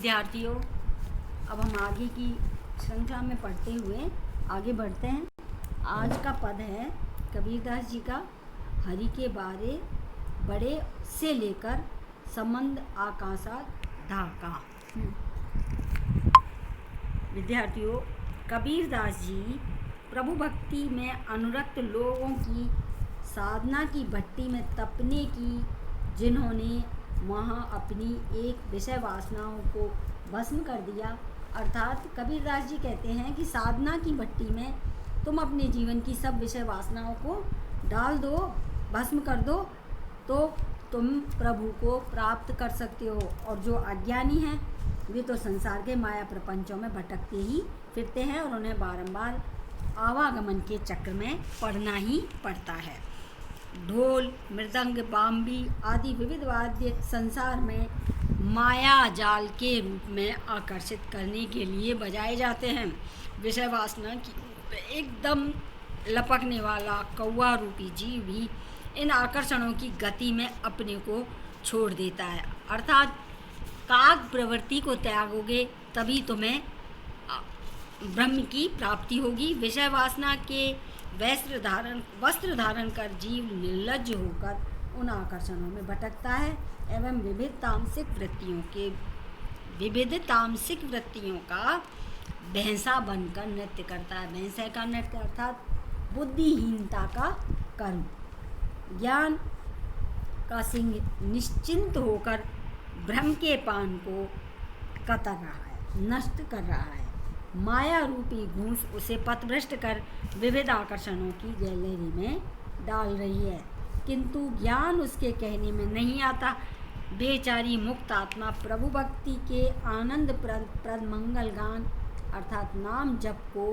विद्यार्थियों, अब हम आगे की श्रृंखला में पढ़ते हुए आगे बढ़ते हैं। आज का पद है कबीरदास जी का, हरि के बारे बड़े से लेकर संबंध आकाशा ढाका। विद्यार्थियों, कबीरदास जी प्रभु भक्ति में अनुरक्त लोगों की साधना की भट्टी में तपने की, जिन्होंने वहाँ अपनी एक विषय वासनाओं को भस्म कर दिया। अर्थात कबीरदास जी कहते हैं कि साधना की भट्टी में तुम अपने जीवन की सब विषय वासनाओं को डाल दो, भस्म कर दो, तो तुम प्रभु को प्राप्त कर सकते हो। और जो अज्ञानी हैं वे तो संसार के माया प्रपंचों में भटकते ही फिरते हैं और उन्हें बारंबार आवागमन के चक्र में पड़ना ही पड़ता है। ढोल, मृदंग, बांबी आदि विविध वाद्य संसार में माया जाल के रूप में आकर्षित करने के लिए बजाए जाते हैं। विषय वासना की एकदम लपकने वाला कौवा रूपी जीव भी इन आकर्षणों की गति में अपने को छोड़ देता है। अर्थात काग प्रवृत्ति को त्यागोगे तभी तुम्हें ब्रह्म की प्राप्ति होगी। विषय वासना के वस्त्र धारण कर जीव निर्लज्ज होकर उन आकर्षणों में भटकता है एवं विविध तामसिक वृत्तियों का भैंसा बनकर नृत्य करता है। भैंसे का नृत्य अर्थात बुद्धिहीनता का कर्म। ज्ञान का सिंह निश्चिंत होकर भ्रम के पान को कतर रहा है, नष्ट कर रहा है। माया रूपी घूस उसे पथभ्रष्ट कर विविध आकर्षणों की गैलरी में डाल रही है, किंतु ज्ञान उसके कहने में नहीं आता। बेचारी मुक्त आत्मा प्रभु भक्ति के आनंद प्रद मंगल गान अर्थात नाम जप को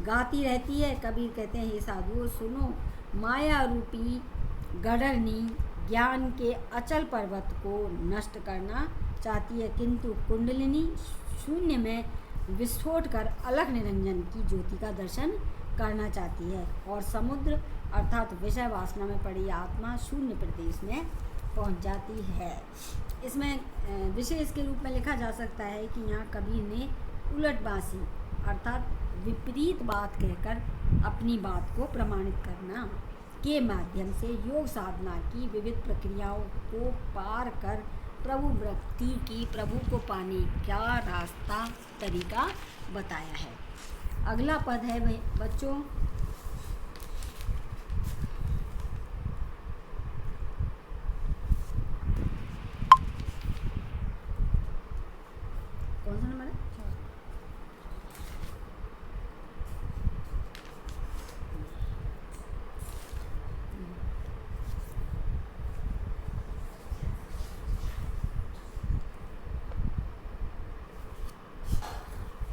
गाती रहती है। कबीर कहते हैं, हे साधुओं सुनो, माया रूपी गडरनी ज्ञान के अचल पर्वत को नष्ट करना चाहती है, किंतु कुंडलिनी शून्य में विस्फोट कर अलख निरंजन की ज्योति का दर्शन करना चाहती है। और समुद्र अर्थात विषय वासना में पड़ी आत्मा शून्य प्रदेश में पहुंच जाती है। इसमें विशेष के रूप में लिखा जा सकता है कि यहाँ कबीर ने उलटबासी अर्थात विपरीत बात कहकर अपनी बात को प्रमाणित करना के माध्यम से योग साधना की विविध प्रक्रियाओं को पार कर प्रभु भक्ति की, प्रभु को पाने का रास्ता तरीका बताया है। अगला पद है बच्चों कौन सा नंबर है?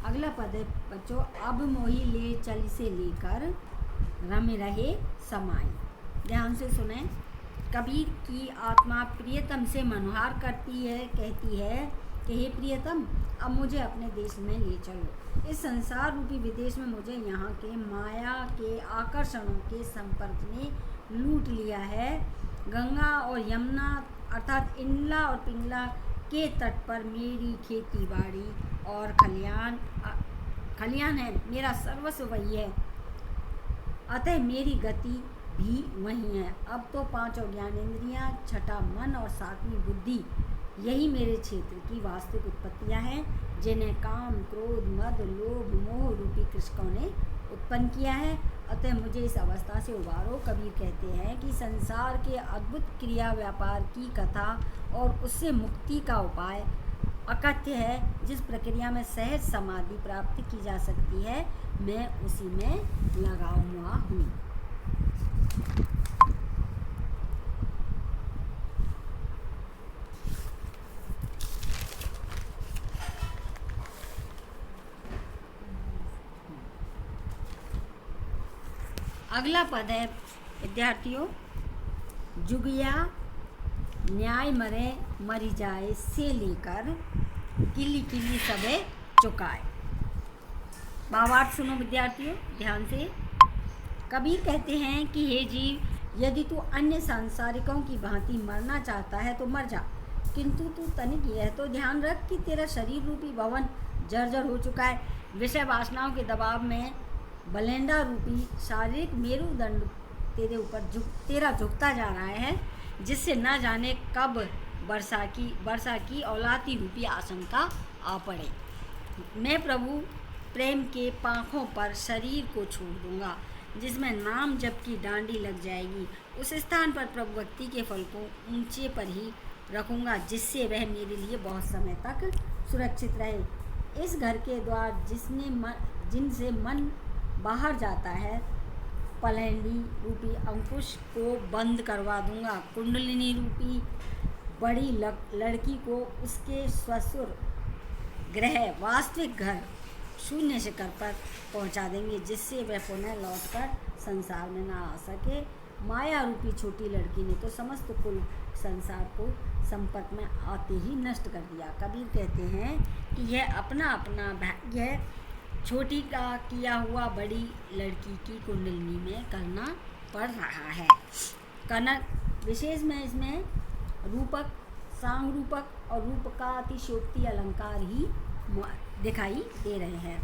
अगला पद है बच्चों, अब मोही ले चल से लेकर रम रहे समाई। ध्यान से सुने। कबीर की आत्मा प्रियतम से मनोहार करती है, कहती है कि हे प्रियतम, अब मुझे अपने देश में ले चलो। इस संसार रूपी विदेश में मुझे यहाँ के माया के आकर्षणों के संपर्क ने लूट लिया है। गंगा और यमुना अर्थात इंला और पिंगला के तट पर मेरी खेती बाड़ी और खलियान है, मेरा सर्वस्व वही है, अतः मेरी गति भी वही है। अब तो पांचों ज्ञानेंद्रियां, छठा मन और सातवीं बुद्धि, यही मेरे क्षेत्र की वास्तविक उत्पत्तियां हैं, जिन्हें काम, क्रोध, मद, लोभ, मोह रूपी कृषकों ने उत्पन्न किया है। अतः मुझे इस अवस्था से उबारो। कबीर कहते हैं कि संसार के अद्भुत क्रिया व्यापार की कथा और उससे मुक्ति का उपाय अकथ्य है। जिस प्रक्रिया में सहज समाधि प्राप्त की जा सकती है, मैं उसी में लगा हुआ हूँ। अगला पद है विद्यार्थियों, जुगिया न्याय मरे मरी जाए से लेकर किली किली सबे चुकाए। भावार्थ सुनो विद्यार्थियों ध्यान से। कबीर कहते हैं कि हे जीव, यदि तू अन्य सांसारिकों की भांति मरना चाहता है तो मर जा, किंतु तू तनिक यह तो ध्यान रख कि तेरा शरीर रूपी भवन जर्जर हो चुका है। विषय वासनाओं के दबाव में बलेंडा रूपी शारीरिक मेरुदंड तेरा झुकता जा रहा है, जिससे न जाने कब वर्षा की औलाती रूपी आशंका आ पड़े। मैं प्रभु प्रेम के पांखों पर शरीर को छोड़ दूंगा, जिसमें नाम जप की डांडी लग जाएगी। उस स्थान पर प्रभु भक्ति के फल को ऊंचे पर ही रखूंगा, जिससे वह मेरे लिए बहुत समय तक सुरक्षित रहे। इस घर के द्वार जिनसे मन बाहर जाता है, पलैंडी रूपी अंकुश को बंद करवा दूंगा। कुंडलिनी रूपी बड़ी लड़की को उसके ससुर ग्रह वास्तविक घर शून्य शिखर पर पहुंचा देंगे, जिससे वह पुनः लौटकर संसार में ना आ सके। माया रूपी छोटी लड़की ने तो समस्त कुल संसार को संपत में आते ही नष्ट कर दिया। कबीर कहते हैं कि यह अपना अपना भाग्य छोटी का किया हुआ बड़ी लड़की की कुंडलिनी में करना पड़ रहा है। कनक विशेष में इसमें रूपक, सांग रूपक और रूप का अतिशयोक्ति अलंकार ही दिखाई दे रहे हैं।